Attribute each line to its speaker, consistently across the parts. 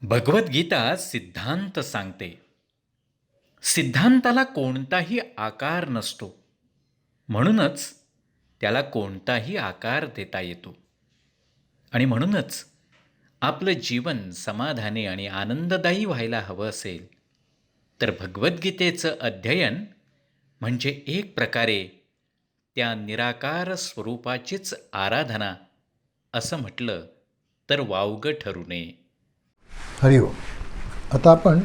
Speaker 1: भगवद्गीता सिद्धांत सांगते. सिद्धांताला कोणताही आकार नसतो, म्हणूनच त्याला कोणताही आकार देता येतो. आणि म्हणूनच आपलं जीवन समाधानी आणि आनंददायी व्हायला हवं असेल तर भगवद्गीतेचं अध्ययन म्हणजे एक प्रकारे त्या निराकार स्वरूपाचीच आराधना असं म्हटलं तर वावगं ठरू नये.
Speaker 2: हरिओम. आता आपण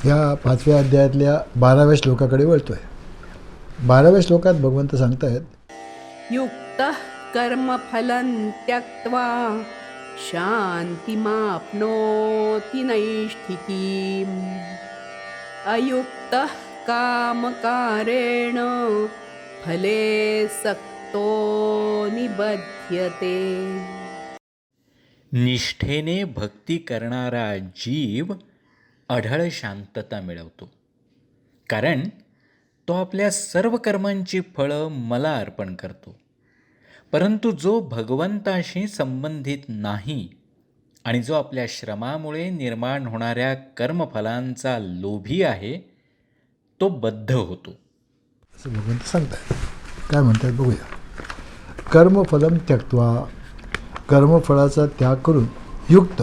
Speaker 2: या 5व्या अध्यायातल्या 12व्या श्लोकाकडे वळतो आहे. 12व्या श्लोकात भगवंत सांगतायत,
Speaker 3: युक्तः कर्मफलं त्यक्त्वा शान्तिमाप्नोति नैष्ठिकीम् अयुक्तः कामकारेण फले सक्तो निबध्यते.
Speaker 1: निष्ठेने भक्ती करणारा जीव अढळ शांतता मिळवतो, कारण तो आपल्या सर्व कर्मांची फळं मला अर्पण करतो. परंतु जो भगवंताशी संबंधित नाही आणि जो आपल्या श्रमामुळे निर्माण होणाऱ्या कर्मफलांचा लोभी आहे तो बद्ध होतो.
Speaker 2: असं भगवंत सांगतायत. काय म्हणतात बघूया. कर्मफलम त्यक्त्वा, कर्मफळाचा त्याग करून युक्त.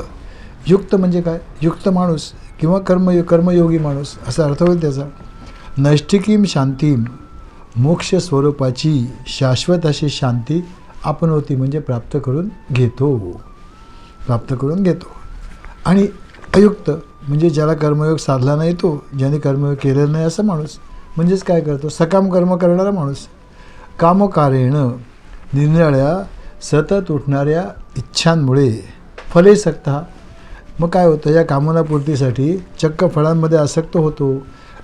Speaker 2: युक्त म्हणजे काय? युक्त माणूस किंवा कर्मयोगी माणूस असा अर्थ होईल त्याचा. नैष्ठिकीम शांतीम, मोक्ष स्वरूपाची शाश्वत अशी शांती आपण होती म्हणजे प्राप्त करून घेतो. आणि अयुक्त म्हणजे ज्याला कर्मयोग साधला नाही तो, ज्याने कर्मयोग केलेला नाही असा माणूस, म्हणजेच काय करतो? सकाम कर्म करणारा माणूस. कामकारेण, निरनिराळ्या सतत उठणाऱ्या इच्छांमुळे फले सक्ता, मग काय होतं? या कामनापूर्तीसाठी चक्क फळांमध्ये आसक्त होतो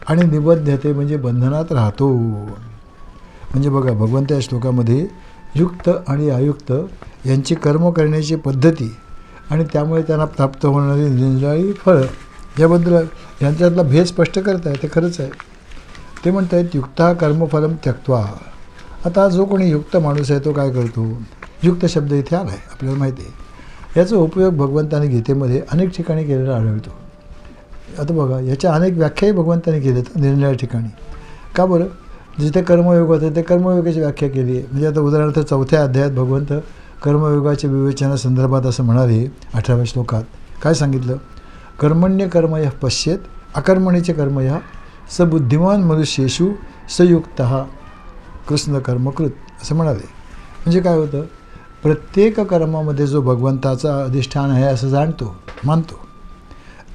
Speaker 2: आणि निबद्धते म्हणजे बंधनात राहतो. म्हणजे बघा, भगवंत या श्लोकामध्ये युक्त आणि अयुक्त यांची कर्म करण्याची पद्धती आणि त्यामुळे त्यांना प्राप्त होणारी निरनिराळी फळं याबद्दल यांच्यातला भेद स्पष्ट करत आहे. ते खरंच आहे. ते म्हणत आहेत युक्ता कर्मफलम त्यक्त्वा. आता जो कोणी युक्त माणूस आहे तो काय करतो? युक्त शब्द इथे आला आहे, आपल्याला माहिती आहे. याचा उपयोग भगवंताने गीतेमध्ये अनेक ठिकाणी केलेला आढळतो. आता बघा, याच्या अनेक व्याख्याही भगवंताने केलेत निरनिराळ्या ठिकाणी. का बरं? जिथे कर्मयोग होते ते कर्मयोगाची व्याख्या केली आहे. म्हणजे आता उदाहरणार्थ 4थ्या अध्यायात भगवंत कर्मयोगाच्या विवेचनासंदर्भात असं म्हणाले. 18व्या श्लोकात काय सांगितलं? कर्मण्य कर्मयः पश्येत अकर्मणीचे कर्मयः स बुद्धिमान मनुष्येषु सयुक्त कृष्ण कर्मकृत असं म्हणाले. म्हणजे काय होतं? प्रत्येक कर्मामध्ये जो भगवंताचा अधिष्ठान आहे असं मानतो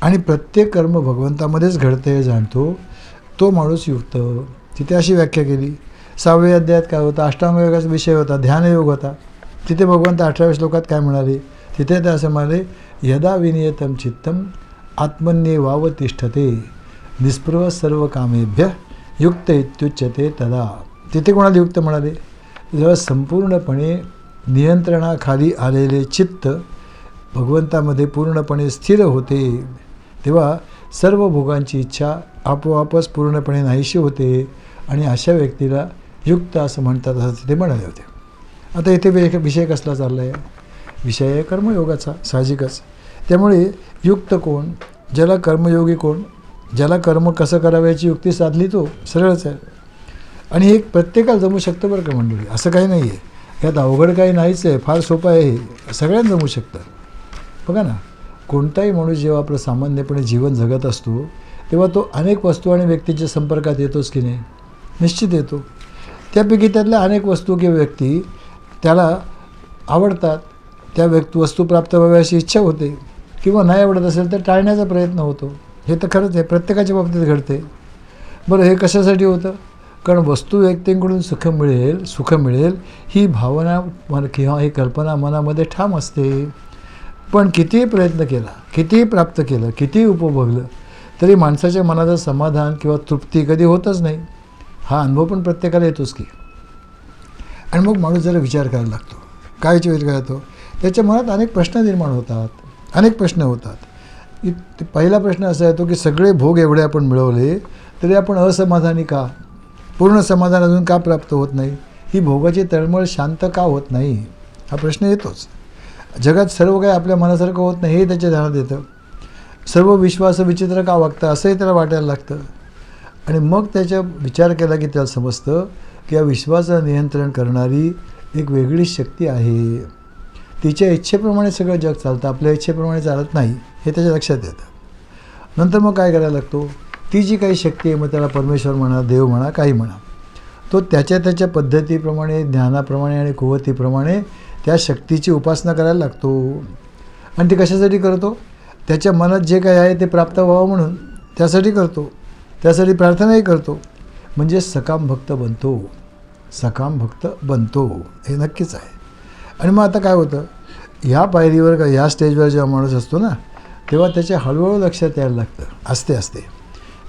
Speaker 2: आणि प्रत्येक कर्म भगवंतामध्येच घडते हे जाणतो, तो माणूस युक्त. तिथे अशी व्याख्या केली. 6व्या अध्यायात काय होतं? अष्टांगयोगाचा विषय होता, ध्यानयोग होता. तिथे भगवंत 18व्या श्लोकात काय म्हणाले? तिथे ते असं म्हणाले, यदा विनियतम चित्तम आत्मन्येवाव तिष्ठते निस्पृह सर्व कामेभ्य युक्त इत्युच्यते तदा. तिथे कोणाला युक्त म्हणाले? जेव्हा संपूर्णपणे नियंत्रणाखाली आलेले चित्त भगवंतामध्ये पूर्णपणे स्थिर होते, तेव्हा सर्व भोगांची इच्छा आपोआपच पूर्णपणे नाहीशी होते आणि अशा व्यक्तीला युक्त असं म्हणतात, असं तिथे म्हणाले होते. आता इथे विषय कसला चालला आहे? विषय आहे कर्मयोगाचा, साहजिकच. त्यामुळे युक्त कोण? ज्याला कर्मयोगी कोण? ज्याला कर्म कसं करावं याची युक्ती साधली तो सरळच आहे. आणि हे प्रत्येकाला जमू शकतं बरं का मंडळी, असं काही नाही आहे. यात अवघड काही नाहीच आहे, फार सोपं आहे हे, सगळ्यांना जमू शकतं. बघा ना, कोणताही माणूस जेव्हा आपलं सामान्यपणे जीवन जगत असतो तेव्हा तो अनेक वस्तू आणि व्यक्तीच्या संपर्कात येतोच की नाही? निश्चित येतो. त्यापैकी त्यातल्या अनेक वस्तू किंवा व्यक्ती त्याला आवडतात, त्या वस्तू प्राप्त व्हाव्या अशी इच्छा होते, किंवा नाही आवडत असेल तर टाळण्याचा प्रयत्न होतो. हे तर खरंच आहे, प्रत्येकाच्या बाबतीत घडते. बरं, हे कशासाठी होतं? कारण वस्तू व्यक्तींकडून सुख मिळेल ही भावना किंवा ही कल्पना मनामध्ये ठाम असते. पण कितीही प्रयत्न केला, कितीही प्राप्त केलं, कितीही उपभोगलं तरी माणसाच्या मनाचं समाधान किंवा तृप्ती कधी होतच नाही. हा अनुभव पण प्रत्येकाला येतोच की. आणि मग माणूस जरा विचार करायला लागतो. काय विचार करतो? त्याच्या मनात अनेक प्रश्न निर्माण होतात. पहिला प्रश्न असा येतो की सगळे भोग एवढे आपण मिळवले तरी आपण असमाधानी का? पूर्ण समाधान अजून का प्राप्त होत नाही? ही भोगाची तळमळ शांत का होत नाही? हा प्रश्न येतोच. जगात सर्व काही आपल्या मनासारखं होत नाही हे त्याच्या ध्यानात येतं. सर्व विश्व असं विचित्र का वागतं असंही त्याला वाटायला लागतं. आणि मग त्याचा विचार केला की त्याला समजतं की या विश्वाचं नियंत्रण करणारी एक वेगळी शक्ती आहे. तिच्या इच्छेप्रमाणे सगळं जग चालतं, आपल्या इच्छेप्रमाणे चालत नाही हे त्याच्या लक्षात येतं. नंतर मग काय करायला लागतो, ती जी काही शक्ती आहे, मग त्याला परमेश्वर म्हणा, देव म्हणा, काही म्हणा, तो त्याच्या पद्धतीप्रमाणे, ज्ञानाप्रमाणे आणि कुवतीप्रमाणे त्या शक्तीची उपासना करायला लागतो. आणि ते कशासाठी करतो, त्याच्या मनात जे काही आहे ते प्राप्त व्हावं म्हणून त्यासाठी करतो, त्यासाठी प्रार्थनाही करतो. म्हणजे सकाम भक्त बनतो, सकाम भक्त बनतो हे नक्कीच आहे. आणि मग आता काय होतं, ह्या पायरीवर का ह्या स्टेजवर जेव्हा माणूस असतो ना, तेव्हा त्याच्या हळूहळू लक्षात यायला लागतं, असते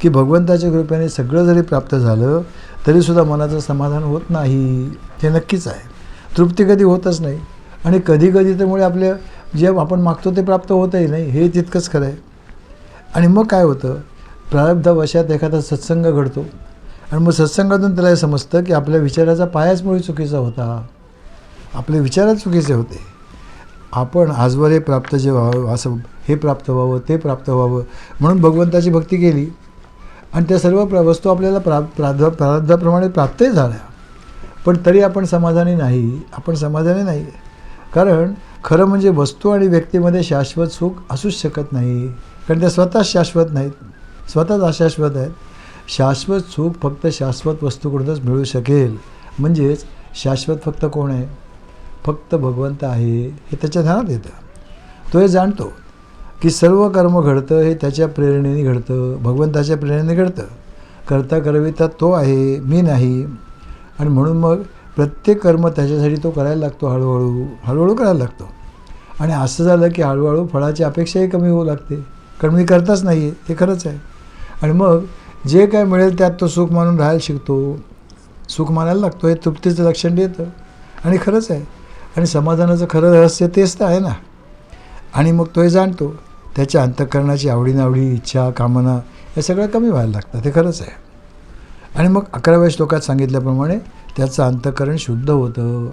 Speaker 2: की भगवंताच्या कृपेने सगळं जरी प्राप्त झालं तरीसुद्धा मनाचं समाधान होत नाही. हे नक्कीच आहे, तृप्ती कधी होतच नाही. आणि कधी त्यामुळे आपल्या जे आपण मागतो ते प्राप्त होतही नाही, हे तितकंच खरं आहे. आणि मग काय होतं, प्रारब्धावशात एखादा सत्संग घडतो आणि मग सत्संगातून त्याला हे समजतं की आपल्या विचाराचा पायाच मुळी चुकीचा होता, आपले विचारच चुकीचे होते. आपण आजवर हे प्राप्त जे व्हावं, असं हे प्राप्त व्हावं, ते प्राप्त व्हावं म्हणून भगवंताची भक्ती केली आणि त्या सर्व वस्तू आपल्याला प्रारब्धाप्रमाणे प्राप्तही झाल्या, पण तरी आपण समाधानी नाही. कारण खरं म्हणजे वस्तू आणि व्यक्तीमध्ये शाश्वत सुख असूच शकत नाही, कारण त्या स्वतःच शाश्वत नाहीत, स्वतःच अशाश्वत आहेत. शाश्वत सुख फक्त शाश्वत वस्तूकडूनच मिळू शकेल. म्हणजेच शाश्वत फक्त कोण आहे, फक्त भगवंत आहे हे त्याच्या ध्यानात येतं. तो हे जाणतो की सर्व कर्म घडतं हे त्याच्या प्रेरणेने घडतं, भगवंताच्या प्रेरणेने घडतं. करता करविता तो आहे, मी नाही. आणि म्हणून मग प्रत्येक कर्म त्याच्यासाठी तो करायला लागतो, हळूहळू करायला लागतो. आणि असं झालं की हळूहळू फळाची अपेक्षाही कमी होऊ लागते, कारण मी करताच नाही आहे, हे खरंच आहे. आणि मग जे काय मिळेल त्यात तो सुख मानून राहायला शिकतो, सुख मानायला लागतो. हे तृप्तीचं लक्षण येतं आणि खरंच आहे. आणि समाधानाचं खरं रहस्य तेच तर आहे ना. आणि मग तो हे जाणतो, त्याच्या अंतःकरणाची आवडीनावडी, इच्छा, कामना हे सगळं कमी व्हायला लागतं, ते खरंच आहे. आणि मग 11व्या श्लोकात सांगितल्याप्रमाणे त्याचं अंतःकरण शुद्ध होतं,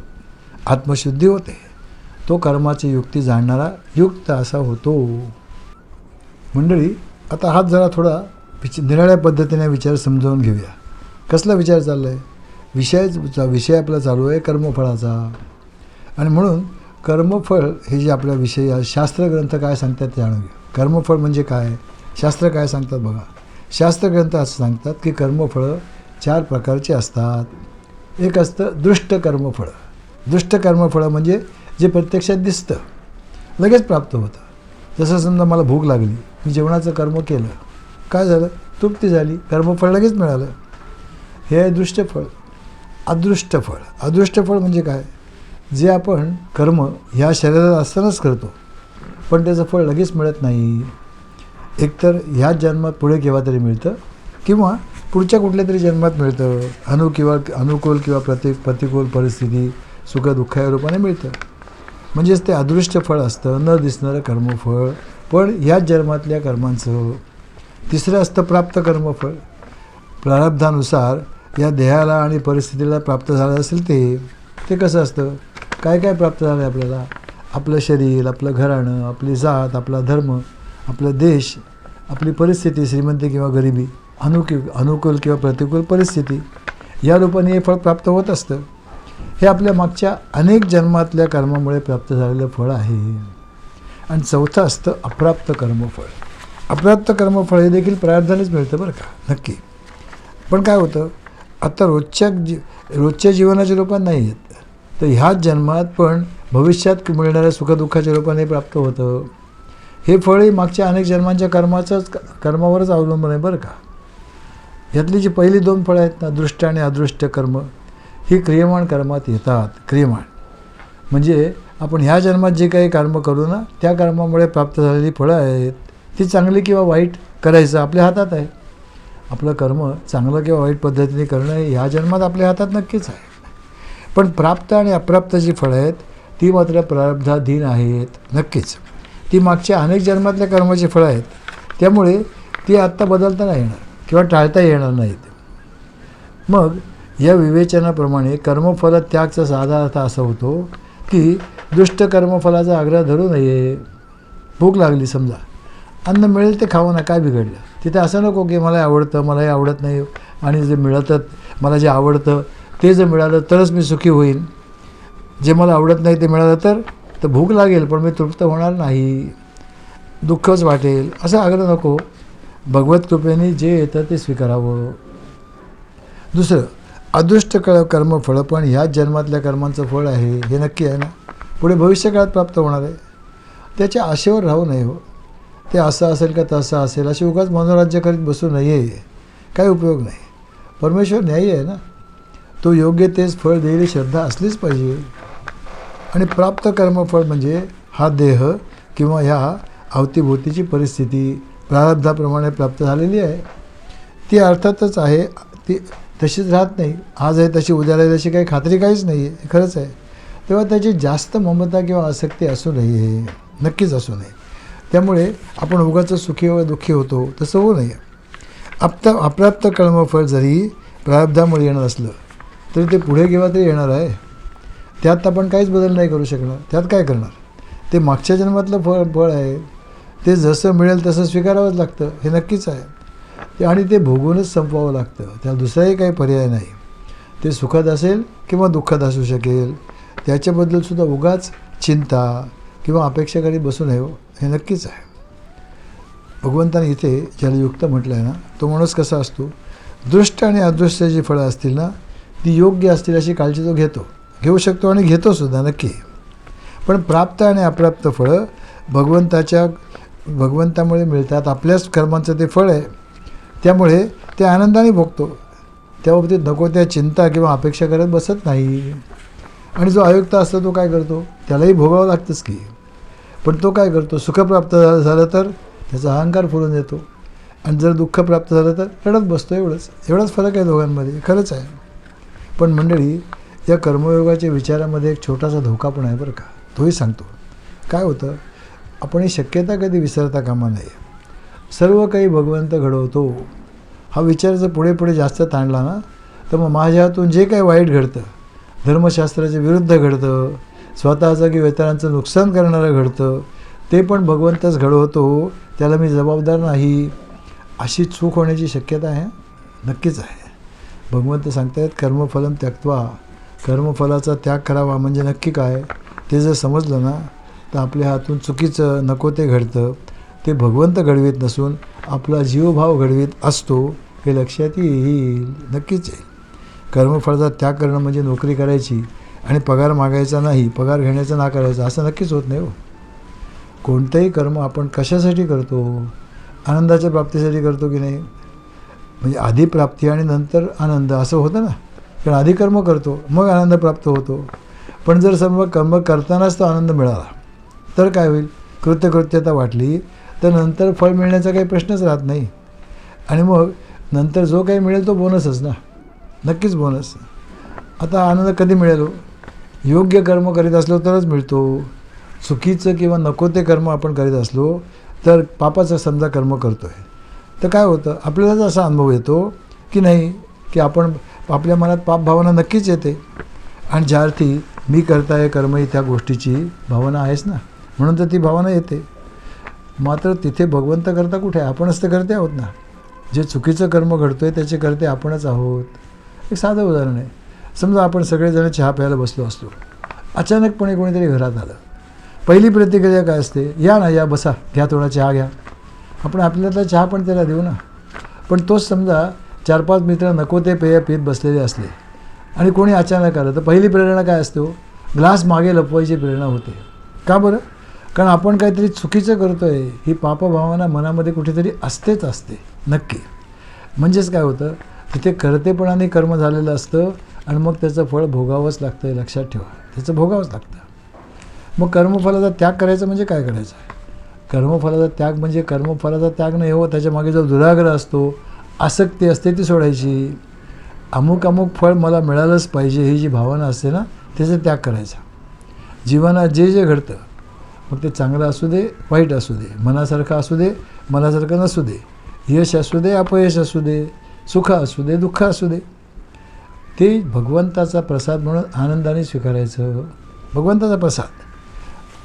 Speaker 2: आत्मशुद्धी होते. तो कर्माची युक्ती जाणणारा युक्त असा होतो. मंडळी, आता हाच जरा थोडा निराळ्या पद्धतीने विचार समजावून घेऊया. कसला विचार चालला आहे, विषय आपला चालू आहे कर्मफळाचा. आणि म्हणून कर्मफळ हे जे आपल्या विषय शास्त्रग्रंथ काय सांगतात ते जाणून घेऊ. कर्मफळ म्हणजे काय, शास्त्र काय सांगतात बघा. शास्त्रग्रंथ असं सांगतात की कर्मफळं 4 प्रकारचे असतात. एक असतं दृष्ट कर्मफळ. दृष्ट कर्मफळ म्हणजे जे प्रत्यक्षात दिसतं, लगेच प्राप्त होतं. जसं समजा मला भूक लागली, मी जेवणाचं कर्म केलं, काय झालं, तृप्ती झाली, कर्मफळ लगेच मिळालं. हे आहे दृष्टफळ. अदृष्टफळ म्हणजे काय, जे आपण कर्म ह्या शरीरात असतानाच करतो पण त्याचं फळ लगेच मिळत नाही. एकतर ह्याच जन्मात पुढे केव्हा तरी मिळतं किंवा पुढच्या कुठल्या तरी जन्मात मिळतं. अनुकूल किंवा प्रतिकूल परिस्थिती सुखदुःख या रूपाने मिळतं. म्हणजेच ते अदृष्ट फळ असतं, न दिसणारं कर्मफळ, पण ह्याच जन्मातल्या कर्मांचं. तिसरं असतं प्राप्त कर्मफळ. प्रारब्धानुसार या देहाला आणि परिस्थितीला प्राप्त झालं असेल ते कसं असतं, काय काय प्राप्त झालं आहे आपल्याला, आपलं शरीर, आपलं घराणं, आपली जात, आपला धर्म, आपला देश, आपली परिस्थिती, श्रीमंती किंवा गरिबी, अनुकूल किंवा प्रतिकूल परिस्थिती, या रूपाने हे फळ प्राप्त होत असतं. हे आपल्या मागच्या अनेक जन्मातल्या कर्मामुळे प्राप्त झालेलं फळ आहे. आणि चौथं असतं अप्राप्त कर्मफळ. अप्राप्त कर्मफळ हे देखील प्रारब्धानेच मिळतं बरं का, नक्की. पण काय होतं, आता रोजच्या जीवनाच्या रूपात नाही येत, तर ह्याच जन्मात पण भविष्यात मिळणाऱ्या सुखदुःखाच्या रूपाने प्राप्त होतं. हे फळही मागच्या अनेक जन्मांच्या कर्मावरच अवलंबून आहे बरं का. यातली जी पहिली 2 फळं आहेत ना, दृष्ट आणि अदृष्ट कर्म, ही क्रियमाण कर्मात येतात. क्रियमाण म्हणजे आपण ह्या जन्मात जे काही कर्म करू ना, त्या कर्मामुळे प्राप्त झालेली फळं आहेत. ती चांगली किंवा वाईट करायचं आपल्या हातात आहे. आपलं कर्म चांगलं किंवा वाईट पद्धतीने करणं हे ह्या जन्मात आपल्या हातात नक्कीच आहे. पण प्राप्त आणि अप्राप्त जी फळं आहेत ती मात्र प्रारब्धाधीन आहेत, नक्कीच. ती मागच्या अनेक जन्मातल्या कर्माची फळं आहेत, त्यामुळे ती आत्ता बदलता नाही येणार किंवा टाळता येणार नाहीत. मग या विवेचनाप्रमाणे कर्मफल त्यागचा साधा अर्थ असा होतो की दुष्ट कर्मफलाचा आग्रह धरू नये. भूक लागली समजा अन्न मिळेल ते खावं ना, काय बिघडलं. तिथे असं नको की मला हे आवडतं, मला हे आवडत नाही, आणि जे मिळतं मला जे आवडतं ते जर मिळालं तरच मी सुखी होईन, जे मला आवडत नाही ते मिळालं तर भूक लागेल पण मी तृप्त होणार नाही, दुःखच वाटेल, असं आग्रह नको. भगवत कृपेने जे येतं ते स्वीकारावं. दुसरं, अदृष्ट कर्मफळ पण ह्याच जन्मातल्या कर्मांचं फळ आहे हे नक्की आहे ना, पुढे भविष्यकाळात प्राप्त होणार आहे. त्याच्या आशेवर राहू नये हो. ते असं असेल का तसं असेल अशी उगाच मनोराज्य करीत बसू नये, काही उपयोग नाही. परमेश्वर न्यायी आहे ना, तो योग्य तेच फळ देईल श्रद्धा असलीच पाहिजे. आणि प्राप्त कर्मफळ म्हणजे हा देह किंवा ह्या अवतीभोवतीची परिस्थिती प्रारब्धाप्रमाणे प्राप्त झालेली आहे. ती अर्थातच आहे, ती तशीच राहत नाही. आज आहे तशी उद्या राहील अशी काही खात्री काहीच नाही आहे, खरंच आहे. तेव्हा त्याची जास्त ममता किंवा आसक्ती असू नये, नक्कीच असू नये. त्यामुळे आपण उगाच सुखी व दुःखी होतो तसं होऊ नये. अप्राप्त कर्मफळ जरी प्रारब्धामुळे येणार असलं तरी ते पुढे केव्हा तरी येणार आहे. त्यात आपण काहीच बदल नाही करू शकणार. त्यात काय करणार, ते मागच्या जन्मातलं फळ आहे, ते जसं मिळेल तसं स्वीकारावंच लागतं, हे नक्कीच आहे. आणि ते भोगूनच संपवावं लागतं, त्याला दुसराही काही पर्याय नाही. ते सुखद असेल किंवा दुःखद असू शकेल, त्याच्याबद्दलसुद्धा उगाच चिंता किंवा अपेक्षा करीत बसू नये, हे नक्कीच आहे. भगवंताने इथे ज्याला युक्त म्हटलं आहे ना, तो माणूस कसा असतो, दृष्ट आणि अदृष्ट जी फळं असतील ना ती योग्य असतील अशी काळजी तो घेऊ शकतो आणि घेतोसुद्धा नक्की. पण प्राप्त आणि अप्राप्त फळं भगवंतामुळे मिळतात, आपल्याच कर्मांचं ते फळ आहे, त्यामुळे ते आनंदाने भोगतो. त्या बाबतीत नको त्या चिंता किंवा अपेक्षा करत बसत नाही. आणि जो अयुक्त असतो तो काय करतो, त्यालाही भोगावं लागतंच की, पण तो काय करतो, सुख प्राप्त झालं तर त्याचा अहंकार फुलून येतो, आणि जर दुःख प्राप्त झालं तर रडत बसतो. एवढाच फरक आहे दोघांमध्ये, खरंच आहे. पण मंडळी, या कर्मयोगाच्या विचारामध्ये एक छोटासा धोका पण आहे बरं का, तोही सांगतो. काय होतं, आपण ही शक्यता कधी विसरता कामा नये. सर्व काही भगवंत घडवतो हा विचार जर पुढे जास्त ताणला ना, तर मग माझ्या हातून जे काही वाईट घडतं, धर्मशास्त्राच्या विरुद्ध घडतं, स्वतःचं किंवा इतरांचं नुकसान करणारं घडतं, ते पण भगवंतच घडवतो, त्याला मी जबाबदार नाही, अशी चूक होण्याची शक्यता आहे, नक्कीच आहे. भगवंत सांगतायत कर्मफलम त्यक्त्वा, कर्मफलाचा त्याग करावा म्हणजे नक्की काय, ते जर समजलं ना तर आपल्या हातून चुकीचं नको ते घडतं, ते भगवंत घडवीत नसून आपला जीवभाव घडवीत असतो, हे लक्षात येईल, नक्कीच आहे. कर्मफळाचा त्याग करणं म्हणजे नोकरी करायची आणि पगार मागायचा नाही, पगार घेण्याचा ना करायचा, असं नक्कीच होत नाही हो. कोणतंही कर्म आपण कशासाठी करतो, आनंदाच्या प्राप्तीसाठी करतो की नाही, म्हणजे आधी प्राप्ती आणि नंतर आनंद असं होतं ना. कारण आधी कर्म करतो मग आनंद प्राप्त होतो. पण जर समजा कर्म करतानाच तो आनंद मिळाला तर काय होईल, कृत्यकृत्यता वाटली तर नंतर फळ मिळण्याचा काही प्रश्नच राहत नाही. आणि मग नंतर जो काही मिळेल तो बोनसच ना, नक्कीच बोनस. आता आनंद कधी मिळेल हो, योग्य कर्म करीत असलो तरच मिळतो. चुकीचं किंवा नको ते कर्म आपण करीत असलो तर पापाचं समजा कर्म करतो आहे तर काय होतं, आपल्यालाच असा अनुभव येतो की नाही, की आपल्या मनात पाप भावना नक्कीच येते. आणि ज्या अर्थी मी करताय कर्म ही त्या गोष्टीची भावना आहेच ना, म्हणून तर ती भावना येते. मात्र तिथे भगवंत करता कुठे, आपणच तर करते आहोत ना. जे चुकीचं कर्म घडतो आहे त्याचे करते आपणच आहोत. एक साधं उदाहरण आहे, समजा आपण सगळेजण चहा प्यायला बसलो असतो, अचानकपणे कोणीतरी घरात आलं, पहिली प्रतिक्रिया काय असते, या ना, या बसा, घ्या थोडा चहा घ्या. आपण आपल्याला चहा पण त्याला देऊ ना. पण तोच समजा 4-5 मित्र नको ते पेय पीत बसलेले असले आणि कोणी अचानक आलं तर पहिली प्रेरणा काय असते हो, ग्लास मागे लपवायची प्रेरणा होते. का बरं, कारण आपण काहीतरी चुकीचं करतो आहे ही पापभावना मनामध्ये कुठेतरी असतेच असते नक्की. म्हणजेच काय होतं, तिथे कर्तेपणाने कर्म झालेलं असतं आणि मग त्याचं फळ भोगावंच लागतं, हे लक्षात ठेवा, त्याचं भोगावंच लागतं. मग कर्मफलाचा त्याग करायचा म्हणजे काय करायचं आहे, कर्मफलाचा त्याग म्हणजे कर्मफलाचा त्याग नाही हो, त्याच्यामागे जो दुराग्रह असतो, आसक्ती असते ती सोडायची. अमुक फळ मला मिळालंच पाहिजे ही जी भावना असते ना, त्याचा त्याग करायचा. जीवनात जे घडतं, मग ते चांगलं असू दे वाईट असू दे, मनासारखं असू दे मनासारखं नसू दे, यश असू दे अपयश असू दे, सुख असू दे दुःख असू दे, ते भगवंताचा प्रसाद म्हणून आनंदाने स्वीकारायचं. भगवंताचा प्रसाद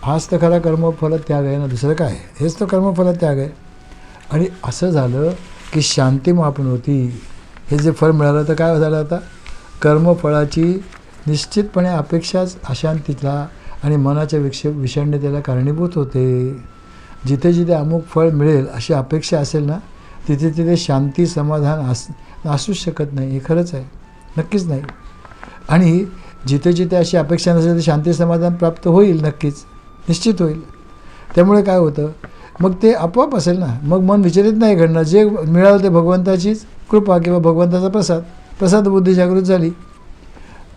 Speaker 2: हाच तर खरा कर्मफल त्याग आहे ना, दुसरं काय, हेच तर कर्मफल त्याग आहे. आणि असं झालं की शांतीमापनोती, हे जे फळ मिळालं तर काय झालं आता, कर्मफळाची निश्चितपणे अपेक्षाच अशांतीला आणि मनाच्या विषण्णतेला कारणीभूत होते. जिथे जिथे अमुक फळ मिळेल अशी अपेक्षा असेल ना, तिथे तिथे शांती समाधान असूच शकत नाही. हे खरंच आहे, नक्कीच नाही. आणि जिथे जिथे अशी अपेक्षा नसेल तर शांती समाधान प्राप्त होईल, नक्कीच निश्चित होईल. त्यामुळे काय होतं, मग ते आपोआप असेल ना, मग मन विचलित नाही घडणार. जे मिळालं ते भगवंताचीच कृपा किंवा भगवंताचा प्रसाद बुद्धी जागृत झाली.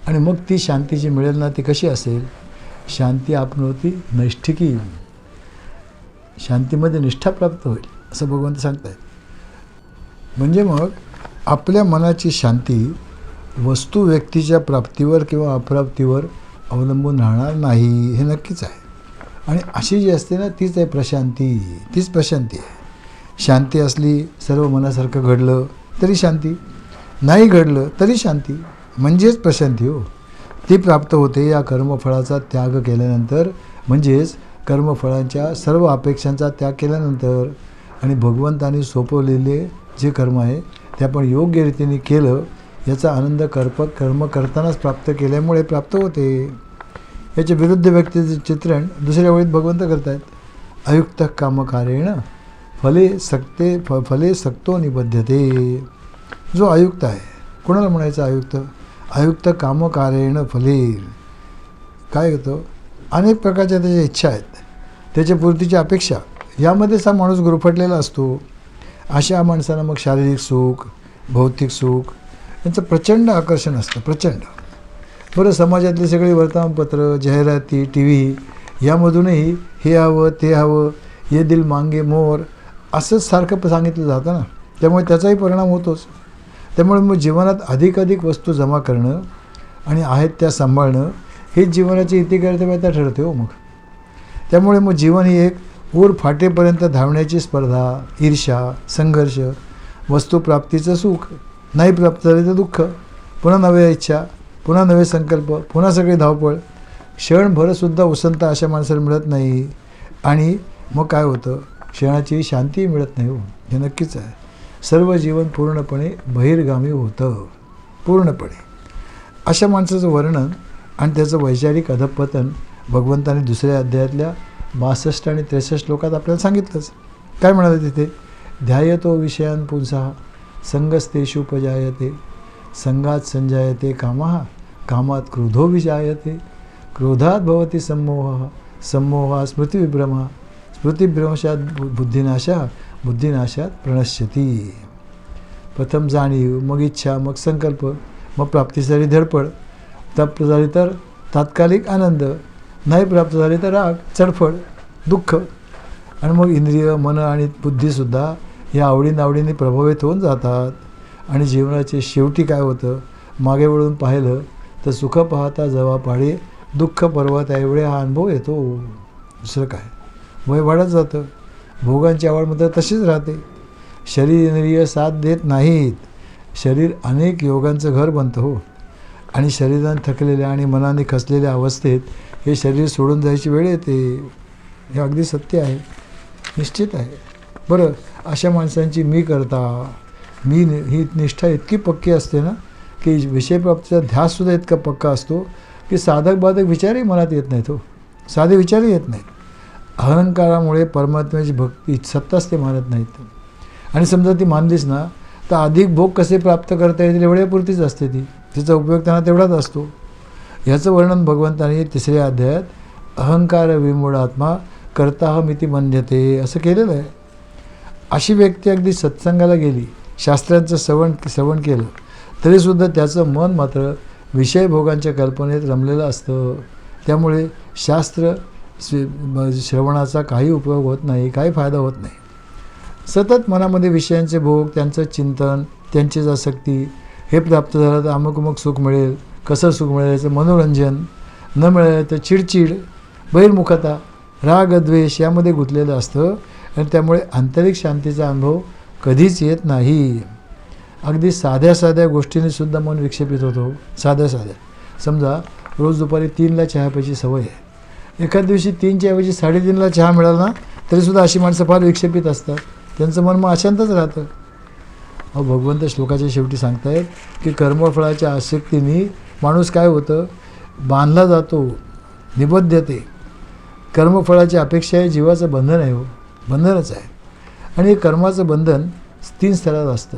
Speaker 2: आणि मग ती शांती जी मिळेल ना, ती कशी असेल, शांती आपणोती नैष्ठिकी, शांतीमध्ये निष्ठा प्राप्त होईल असं भगवंत सांगत आहेत. म्हणजे मग आपल्या मनाची शांती वस्तू व्यक्तीच्या प्राप्तीवर किंवा अप्राप्तीवर अवलंबून राहणार नाही, हे नक्कीच आहे. आणि अशी जी असते ना, तीच आहे प्रशांती, तीच प्रशांती आहे. शांती असली, सर्व मनासारखं घडलं तरी शांती, नाही घडलं तरी शांती, म्हणजेच प्रशांती हो. ती प्राप्त होते या कर्मफळाचा त्याग केल्यानंतर, म्हणजेच कर्मफळांच्या सर्व अपेक्षांचा त्याग केल्यानंतर. आणि भगवंताने सोपवलेले जे कर्म आहे ते आपण योग्य रीतीने केलं, याचा आनंद कर्म करतानाच प्राप्त केल्यामुळे प्राप्त होते. याचे विरुद्ध व्यक्तीचे चित्रण दुसऱ्या वेळीत भगवंत करत आहेत. अयुक्त कामकारेण फले सक्तो निबध्यते. जो अयुक्त आहे, कोणाला म्हणायचं अयुक्त, अयुक्त कामकारेण फले, काय होतं, अनेक प्रकारच्या त्याच्या इच्छा आहेत, त्याच्या पूर्तीची अपेक्षा, यामध्येच हा माणूस गुरफटलेला असतो. अशा माणसांना मग शारीरिक सुख, भौतिक सुख यांचं प्रचंड आकर्षण असतं, प्रचंड. बरं, समाजातली सगळी वर्तमानपत्र, जाहिराती, टी व्ही यामधूनही हे हवं ते हवं, ये दिल मांगे मोर असंच सारखं सांगितलं जातं ना, त्यामुळे त्याचाही परिणाम होतोच. त्यामुळे मग जीवनात अधिकाधिक वस्तू जमा करणं आणि आहेत त्या सांभाळणं हेच जीवनाची इतिकर्तव्यता ठरते हो. मग त्यामुळे मग जीवन ही एक ऊर फाटेपर्यंत धावण्याची स्पर्धा, ईर्ष्या, संघर्ष, वस्तुप्राप्तीचं सुख, नाही प्राप्त झाले तर दुःख, पुन्हा नव्या इच्छा, पुन्हा नवे संकल्प, पुन्हा सगळी धावपळ, क्षणभरसुद्धा उसंत अशा माणसाला मिळत नाही. आणि मग काय होतं, क्षणाची शांती मिळत नाही हो, हे नक्कीच आहे. सर्व जीवन पूर्णपणे बहिर्गामी होतं, पूर्णपणे. अशा माणसाचं वर्णन आणि त्याचं वैचारिक अधःपतन भगवंताने दुसऱ्या अध्यायातल्या 62 आणि 63 श्लोकात आपल्याला सांगितलंच. काय म्हणाले तिथे, ध्यायतो विषयान् पुंसः संगस्तेषुपजायते, संगात संजायते कामः, कामात क्रोधो विजायते, क्रोधात भवति सम्मोहः, सम्मोहात् स्मृतिविभ्रमः, स्मृतिभ्रंशात बुद्धिनाशः, बुद्धिनाशात प्रणश्यती. प्रथम जाणीव, मग इच्छा, मग संकल्प, मग प्राप्तीसाठी धडपड, प्राप्त झाली तर तात्कालिक आनंद, नाही प्राप्त झाली तर राग, चडफड, दुःख. आणि मग इंद्रिय, मन आणि बुद्धीसुद्धा या आवडीनावडीने प्रभावित होऊन जातात. आणि जीवनाचे शेवटी काय होतं, मागे वळून पाहिलं तर सुख पाहता जवा पाडे, दुःख पर्वत एवढे हा अनुभव येतो. दुसरं काय, वय वाढत जातं, भोगांची आवड मात्र तशीच राहते, शरीर इंद्रिय साथ देत नाहीत, शरीर अनेक योगांचं घर बनतं हो. आणि शरीराने थकलेल्या आणि मनाने खचलेल्या अवस्थेत हे शरीर सोडून जायची वेळ येते. हे अगदी सत्य आहे, निश्चित आहे. बरं, अशा माणसांची ही निष्ठा इतकी पक्की असते ना, की विषयप्राप्तीचा ध्याससुद्धा इतका पक्का असतो की साधक बाधक विचारही मनात येत नाहीत हो, साधे विचारही येत नाहीत. अहंकारामुळे परमात्म्याची भक्ती सत्ताच ते मानत नाहीत. आणि समजा ती मानलीच ना, तर अधिक भोग कसे प्राप्त करता येतील एवढ्यापुरतीच असते ती, तिचा उपयोग त्यांना तेवढाच असतो. याचं वर्णन भगवंताने 3ऱ्या अध्यायात अहंकार विमूढात्मा कर्ताहमिति मन्यते असं केलेलं आहे. अशी व्यक्ती अगदी सत्संगाला गेली, शास्त्रांचं श्रवण केलं, तरीसुद्धा त्याचं मन मात्र विषयभोगांच्या कल्पनेत रमलेलं असतं. त्यामुळे शास्त्र श्रवणाचा काही उपयोग होत नाही, काही फायदा होत नाही. सतत मनामध्ये विषयांचे भोग, त्यांचं चिंतन, त्यांचीच आसक्ती, हे प्राप्त झालं तर अमुक सुख मिळेल, कसं सुख मिळेल याचं मनोरंजन, न मिळालं तर चिडचिड, बहिर्मुखता, राग द्वेष यामध्ये गुंतलेलं असतं. आणि त्यामुळे आंतरिक शांतीचा अनुभव कधीच येत नाही. अगदी साध्या साध्या गोष्टींनीसुद्धा मन विक्षेपित होतो. साध्या समजा रोज दुपारी 3ला चहा प्यायची सवय आहे, एखाद दिवशी 3च्या ऐवजी 3:30ला चहा मिळाला ना, तरीसुद्धा अशी माणसं फार विक्षेपित असतात. त्यांचं मन मग अशांतच राहतं. अहो भगवंत श्लोकाच्या शेवटी सांगतायत की कर्मफळाच्या आसक्तीने माणूस काय होतं, बांधला जातो, निबद्धते. कर्मफळाची अपेक्षा आहे जीवाचं बंधन आहे, हो बंधनच आहे. आणि हे कर्माचं बंधन 3 स्तरात असतं.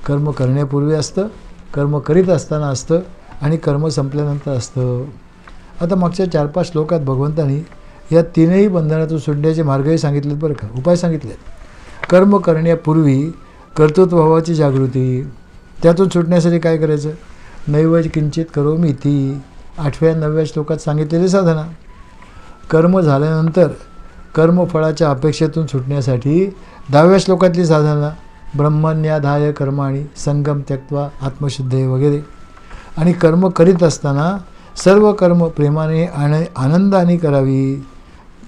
Speaker 2: कर्म करण्यापूर्वी असतं, कर्म करीत असताना असतं आणि कर्म संपल्यानंतर असतं. आता मागच्या 4-5 श्लोकात भगवंतांनी या 3ही बंधनातून सुटण्याचे मार्गही सांगितलेत बरं का, उपाय सांगितलेत. कर्म करण्यापूर्वी कर्तृत्वभावाची जागृती, त्यातून सुटण्यासाठी काय करायचं, नैव किंचित करोमि इति 8व्या-9व्या श्लोकात सांगितलेली साधना. कर्म झाल्यानंतर कर्मफळाच्या अपेक्षेतून सुटण्यासाठी 10व्या श्लोकातली साधना, ब्रह्मण्याधाय कर्माणि संगम त्यक्त्वा आत्मशुद्धे वगैरे. आणि कर्म करीत असताना सर्व कर्म प्रेमाने आणि आनंदाने करावी,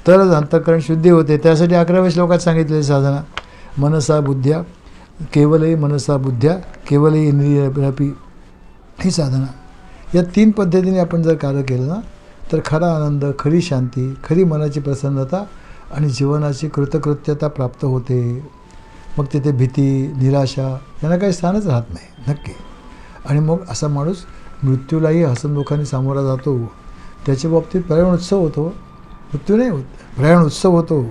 Speaker 2: तरच अंतःकरण शुद्धी होते. त्यासाठी 11व्या श्लोकात सांगितलेली साधना, मनसा बुद्ध्या केवलही मनसा बुद्ध्या केवलही इंद्रियरपी, ही साधना. या 3 पद्धतीने आपण जर कार्य केलं ना तर खरा आनंद, खरी शांती, खरी मनाची प्रसन्नता आणि जीवनाची कृतकृत्यता प्राप्त होते. मग तिथे भीती, निराशा यांना काही स्थानच राहत नाही नक्की. आणि मग असा माणूस मृत्यूलाही हसनमुखाने सामोरा जातो. त्याच्या बाबतीत प्रयाण उत्सव होतो, मृत्यू नाही होत, प्रयाण उत्सव होतो.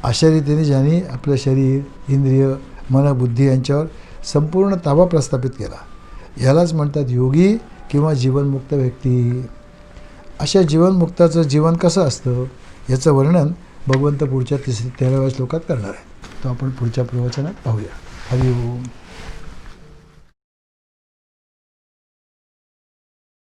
Speaker 2: अशा रीतीने ज्यांनी आपलं शरीर, इंद्रिय, मन, बुद्धी यांच्यावर संपूर्ण ताबा प्रस्थापित केला, यालाच म्हणतात योगी किंवा जीवनमुक्त व्यक्ती. अशा जीवनमुक्ताचं जीवन कसं असतं याचं वर्णन भगवंत पुढच्या 13व्या श्लोकात करणार आहे. तो आपण पुढच्या प्रवचनात पाहूया. हरि ओम.